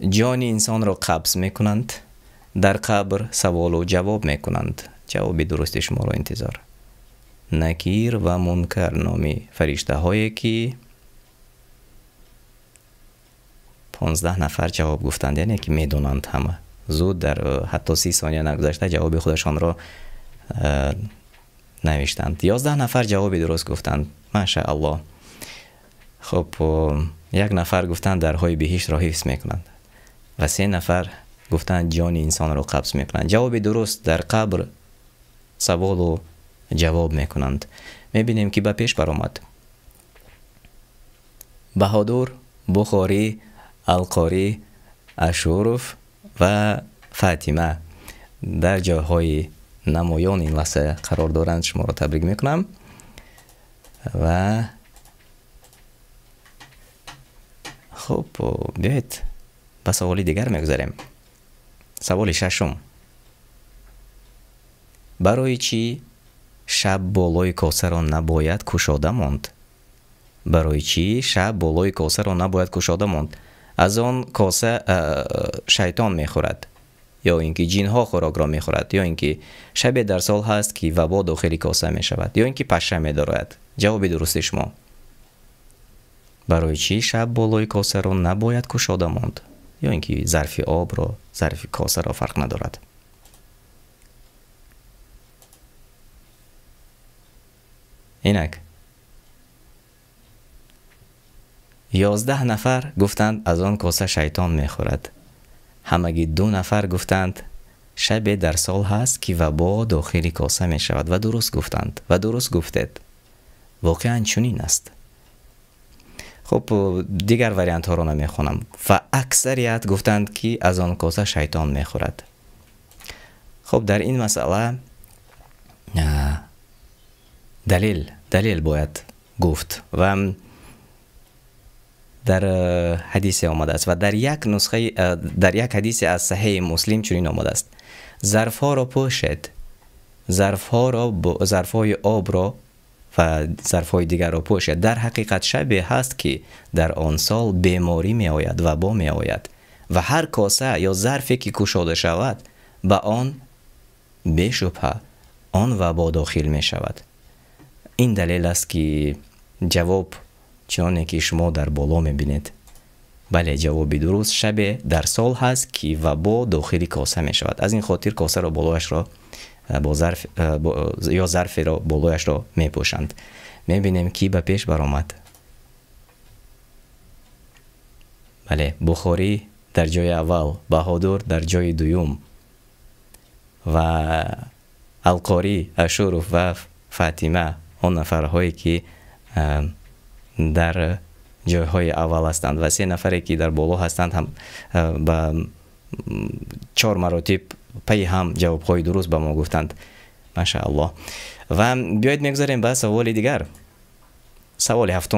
جان انسان را قبض میکنند، در قبر سوال و جواب میکنند. جواب درست شما را انتظار. نکیر و منکر نامی فرشته هایی که 15 نفر جواب گفتند، یعنی که میدونند همه زود در حتی 30 ثانیه نگذشته جواب خودشان را نوشتند. 11 نفر جواب درست گفتند. ماشاءالله. خب یک نفر گفتند درهای بهشت را حفظ میکنند و 3 نفر گفتند جان انسان را قبض میکنند. جواب درست در قبر سوال و جواب میکنند. میبینیم که به پیش برآمد. بهادر، بخاری، القاری، اشورف و فاطمه در جاهای نمایان این لحظه قرار دارند. شما را تبریک میکنم و خب بیایید به سوال دیگر میگذاریم. سوال 6: برای چی شب بالای کاسه را نباید گشاده ماند؟ برای چی شب بالای کاسه را نباید گشاده ماند؟ از آن کاسه شیطان میخورد، یا اینکه جین ها خوراک را میخورد، یا اینکه شب در سال هست که وبا داخل کاسه میشود، یا اینکه پشه میدارد. جواب درست شما: برای چی شب بالای کاسه را نباید گشاده ماند، یا اینکه ظرف آب را، ظرف کاسه را فرق ندارد. اینک 11 نفر گفتند از آن کاسه شیطان میخورد. همگی 2 نفر گفتند شب در سال هست که وبا داخل کاسه میشود و درست گفتند و درست گفتید. واقعا چنین است. خب دیگر وریانت ها را نمیخونم و اکثریت گفتند که از آن کاسه شیطان میخورد. خب در این مسئله دلیل باید گفت و در حدیث آمده است و در یک نسخه، در یک حدیث از صحیح مسلم چنین آمده است: ظرف ها را پوشید، ظرف های آب را و ظرف های دیگر را پوشید. در حقیقت شبی هست که در آن سال بیماری می آید، وبا می آید و هر کاسه یا ظرفی که گشاده شود به آن بی‌شبهه آن وبا داخل می شود. این دلیل است که جواب چنانه که شما در بالا میبینید. بله، جواب درست شب در سال هست که وبا داخل کاسه می شود. از این خاطر کاسه را بالایش را با ظرف یا ظرف را بالایش را می پوشند. میبینیم کی به پیش برآمد. بله، بخاری در جای اول، بهادر در جای دوم و القاری، اشورف و فاطمه آن نفرهایی که در جایهای اول هستند و 3 نفری که در بالا هستند هم به 4 مراتب پی هم جوابهای درست به ما گفتند. ماشاءالله. و بیایید میگذاریم به سوال دیگر. سوال 7: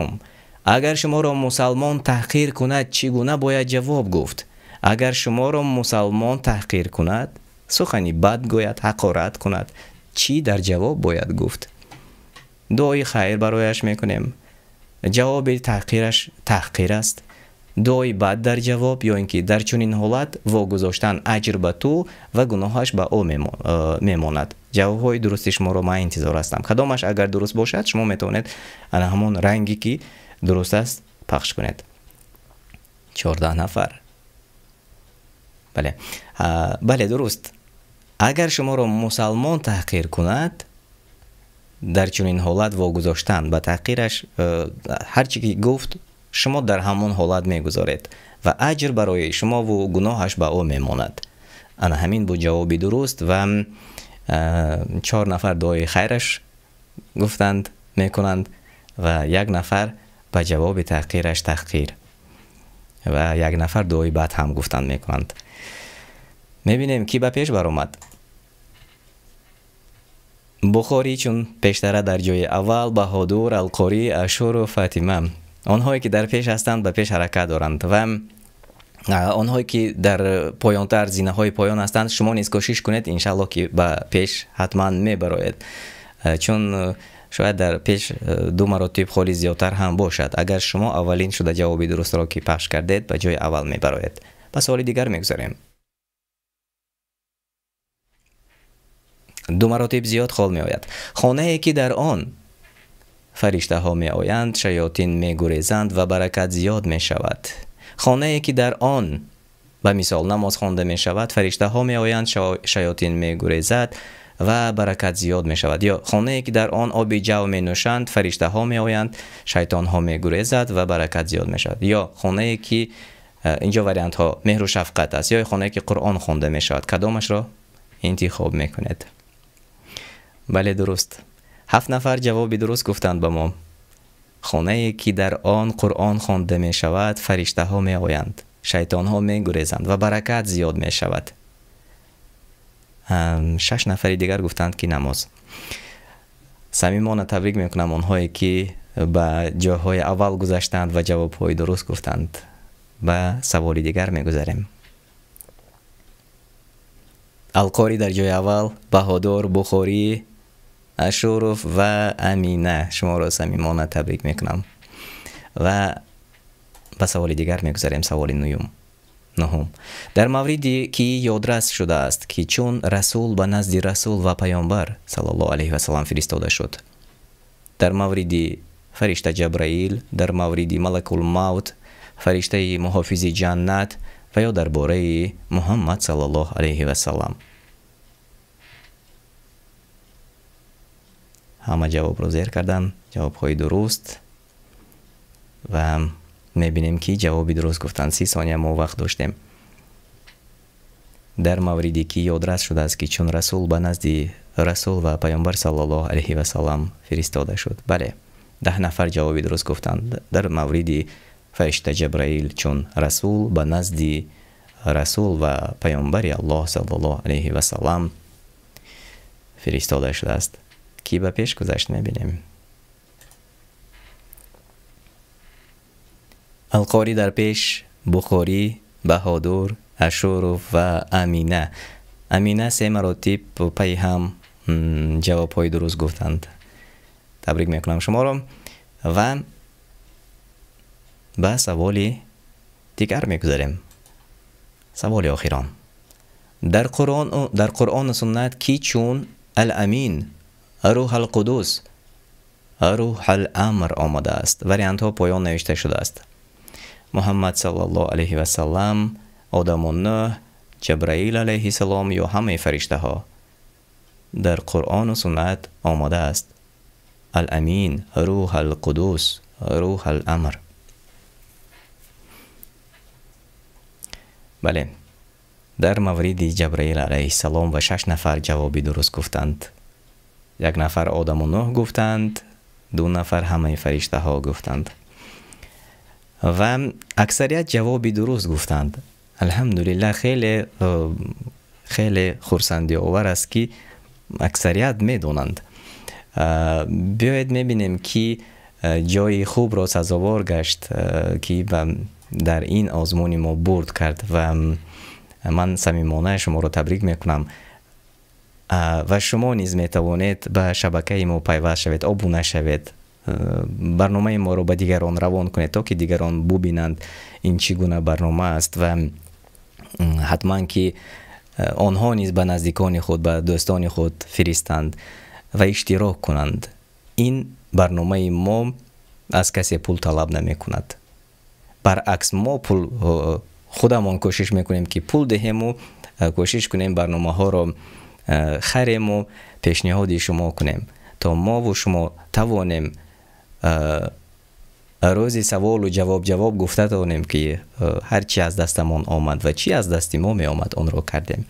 اگر شما را مسلمان تحقیر کند چگونه باید جواب گفت؟ اگر شما را مسلمان تحقیر کند، سخنی بد گوید، حقارت کند، چی در جواب باید گفت؟ دعای خیر برایش میکنیم. جواب تحقیرش تحقیر است. دعای بد در جواب، یا اینکه در چنین حالت واگذاشتن اجر به تو و گناهش به او میماند. جوابهای درست شما را من انتظار هستم. کدامش اگر درست باشد شما میتونید همون رنگی که درست است پخش کنید. 14 نفر. بله درست. اگر شما را مسلمان تحقیر کند، در چنین حالت واگذاشتن به تحقیرش هرچی که گفت شما در همون حالت میگذارید و اجر برای شما و گناهش به او میماند. انا همین بود جواب درست و 4 نفر دعای خیرش گفتند میکنند و 1 نفر به جواب تحقیرش تحقیر و 1 نفر دعای بد هم گفتند میکنند. میبینیم کی به پیش برآمد. بخاری چون پیشتره در جای اول، بهادر، القاری، اشور و فاطمه آنهایی که در پیش هستند به پیش حرکت دارند و آنهایی که در پایانتر زینه های پایان هستند شما نیز کوشش کنید انشالله که به پیش حتما میبرید، چون شاید در پیش 2 مراتب خالی زیادتر هم باشد. اگر شما اولین شده جواب درست را که پخش کردید به جای اول میبرید. پس سوال دیگر میگذاریم. 2 مراتب زیاد خال می آید. خانه ای که در آن فرشته ها می آیند، شیاطین می گریزند و برکت زیاد می شود. خانه ای که در آن به مثال نماز خوانده می شود، فرشته ها می آیند، شیاطین می گریزد و برکت زیاد می شود. یا خانه که در آن آب جو می نوشند، فرشته ها می آیند، شیطان ها می گریزد و برکت زیاد می شود. یا خانه که اینجا وریانت ها مهر و شفقت است، یا خانه که قرآن خوانده می شود، کدامش را انتخاب می کنید؟ بله درست. 7 نفر جواب درست گفتند به ما. خانه که در آن قرآن خوانده می شود، فرشته ها می آیند، شیطان ها می گریزند و برکت زیاد می شود. 6 نفر دیگر گفتند که نماز. صمیمانه تبریک می کنم آنهایی که به جاهای اول گذاشتند و جواب های درست گفتند. به سوال دیگر می گذاریم. القاری در جای اول، بهادر، بخاری، اشرف و امینه، شما را صمیمانه تبریک می کنم. و به سوال دیگر می گذاریم. سوال نهم. در موردی که یادرس شده است که چون رسول به نزد رسول و پیامبر صلی الله علیه و سلم فرستاده شد، در موردی فرشته جبرائیل، در موردی ملک الموت، فرشته محافظ جنت و یا درباره محمد صلی الله علیه و سلم. همه جواب رو زیر کردن، جواب های درست، و میبینیم که جوابی درست گفتن. 30 ثانیه ما وقت داشتیم. در موردی که یادرس شده است که چون رسول به نزد رسول و پیامبر صلی الله علیه و سلم فرستاده شد. بله 10 نفر جوابی درست گفتند. در موردی فرشته جبرائیل چون رسول به نزد رسول و پیامبر الله صلی الله علیه و سلم فرستاده شده است. کی به پیش گذشت میبینیم. القاری در پیش، بخاری، بهادر، اشرف و امینه. امینه 3 مراتب پی هم جواب های درست گفتند. تبریک میکنم شما را. و به سوالی دیگر میگذاریم. سوال آخران. در قرآن و سنت کی چون الامین، روح القدس، روح الامر آمده است؟ وریانت ها پایان نوشته شده است. محمد صلی الله علیه و سلم، آدم و نوح، جبرائیل علیه السلام یا همه فرشته ها. در قرآن و سنت آمده است الامین، روح القدس، روح الامر. بله در مورد جبرائیل علیه السلام و 6 نفر جوابی درست گفتند. 1 نفر آدم و نوح گفتند، 2 نفر همه فرشته ها گفتند و اکثریت جوابی درست گفتند. الحمدلله خیلی خرسندی آور است که اکثریت میدونند. بیایید میبینیم که جای خوب را سزاوار گشت که در این آزمون ما برد کرد و من صمیمانه شما را تبریک میکنم. و شما نیز میتوانید به شبکه ما پیوست شوید، ابونه شوید، برنامه ما رو به دیگران روان کنید تا که دیگران ببینند این چگونه برنامه است و حتما که آنها نیز به نزدیکان خود، به دوستان خود فرستند و اشتراک کنند. این برنامه ما از کسی پول طلب نمی کند. برعکس ما خودمان کوشش میکنیم که پول دهیم و کوشش کنیم برنامه ها رو خریم و پیشنهاد شما کنیم تا ما و شما توانیم روزی سوال و جواب گفته تانیم که هر چی از دستمان آمد و چی از دست ما می آمد آن را کردیم.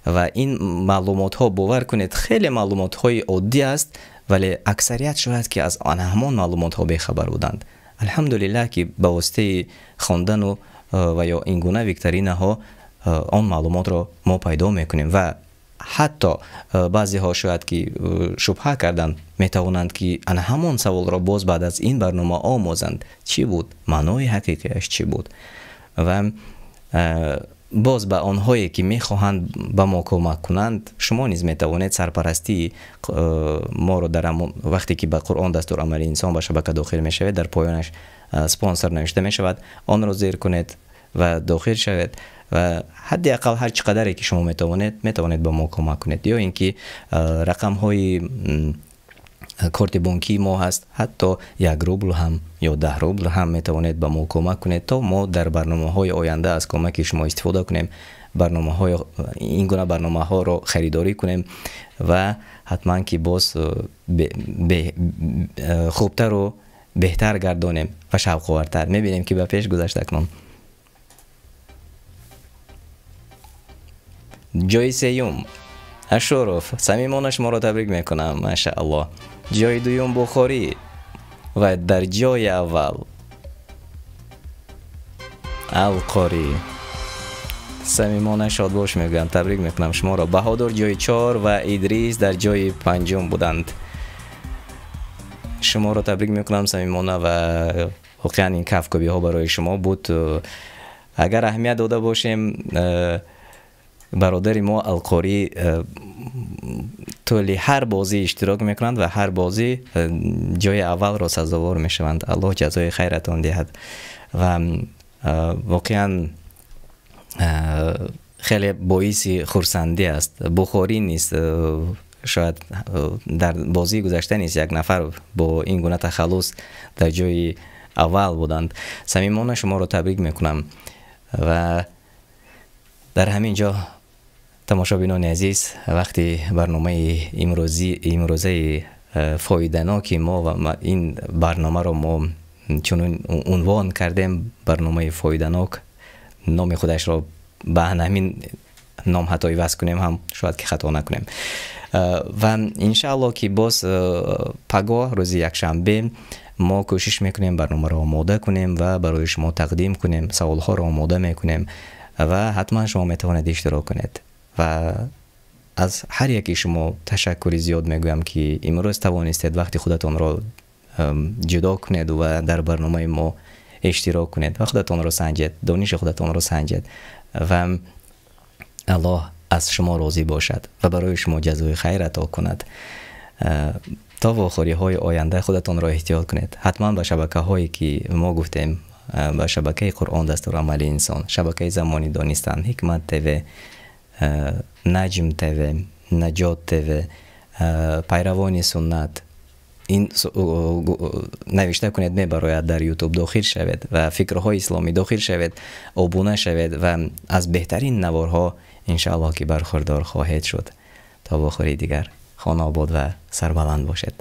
و این معلومات ها باور کنید خیلی معلومات های عادی است، ولی اکثریت شاید که از آن همان معلومات ها بیخبر بودند. الحمدلله که به واسطه خواندن و یا این گونه ویکتورینه ها آن معلومات را ما پیدا میکنیم و حتی بعضی ها شاید که شبهه کردند میتوانند که آن همان سوال را باز بعد از این برنامه آموزند. چی بود؟ معنای حقیقیش چی بود؟ و باز به آنهایی که میخواهند به ما کمک کنند شما نیز میتوانید سرپرستی ما رو در وقتی که به قرآن دستور عملی انسان به شبکه داخل میشود در پایانش سپانسر نوشته میشود، آن را زیر کنید و داخل شوید و حداقل هر چقدری که شما میتوانید به ما کمک کنید. یا اینکه رقم های کارت بانکی ما هست، حتی 1 روبل هم یا 10 روبل هم میتوانید به ما کمک کنید تا ما در برنامه های آینده از کمک شما استفاده کنیم، این گونه برنامه ها رو خریداری کنیم و حتما که باز خوبتر و بهتر گردانیم و شوق‌آورتر. میبینیم که به پیش گذشته کنم. جای سیوم اشرف، صمیمانه شما را تبریک میکنم. ماشاءالله. جای دوم بخاری و در جای اول القاری. صمیمانه شاد باش میگم، تبریک میکنم شما را. بهادر جای 4 و ادریس در جای 5 بودند. شما را تبریک میکنم صمیمانه و واقعا این کفکابی ها برای شما بود. اگر اهمیت داده باشیم، برادر ما القاری طول هر بازی اشتراک میکنند و هر بازی جای اول را سزاوار میشوند. الله جزای خیرتان دهد. و واقعا خیلی باعث خرسندی است. بخاری نیست، شاید در بازی گذشته نیست 1 نفر با این گونه تخلص در جای اول بودند. صمیمانه شما را تبریک میکنم. و در همین جا تماشابینان عزیز، وقتی برنامه امروزه فایده‌ناک ما و این برنامه را ما چون عنوان کردیم برنامه فایده‌ناک، نام خودش را به همین نام حتی عوض کنیم هم شاید که خطا نکنیم. و انشاءالله که باز پگاه روز یکشنبه ما کوشش میکنیم برنامه را آماده کنیم و برای شما تقدیم کنیم، سوال ها را آماده میکنیم و حتما شما میتوانید اشتراک کنید. و از هر یکی شما تشکر زیاد میگویم که امروز توانستید وقتی خودتان را جدا کنید و در برنامه ما اشتراک کنید و خودتان را سنجید، دانش خودتان را سنجید و الله از شما راضی باشد و برای شما جزای خیر عطا کند. تا واخوری های آینده خودتان را احتیاط کنید. حتما به شبکه هایی که ما گفتیم، به شبکه قرآن دستور عمل انسان، شبکه زمانی دانستن، حکمت تیوی، نجم تیوی، نجات تیوی، پیروان سنت، این نوشته کنید میبراید در یوتیوب داخل شوید و فکرهای اسلامی داخل شوید، آبونه شوید و از بهترین نوارها انشاءالله که برخوردار خواهید شد. تا بخوری دیگر خانه آباد و سربلند باشد.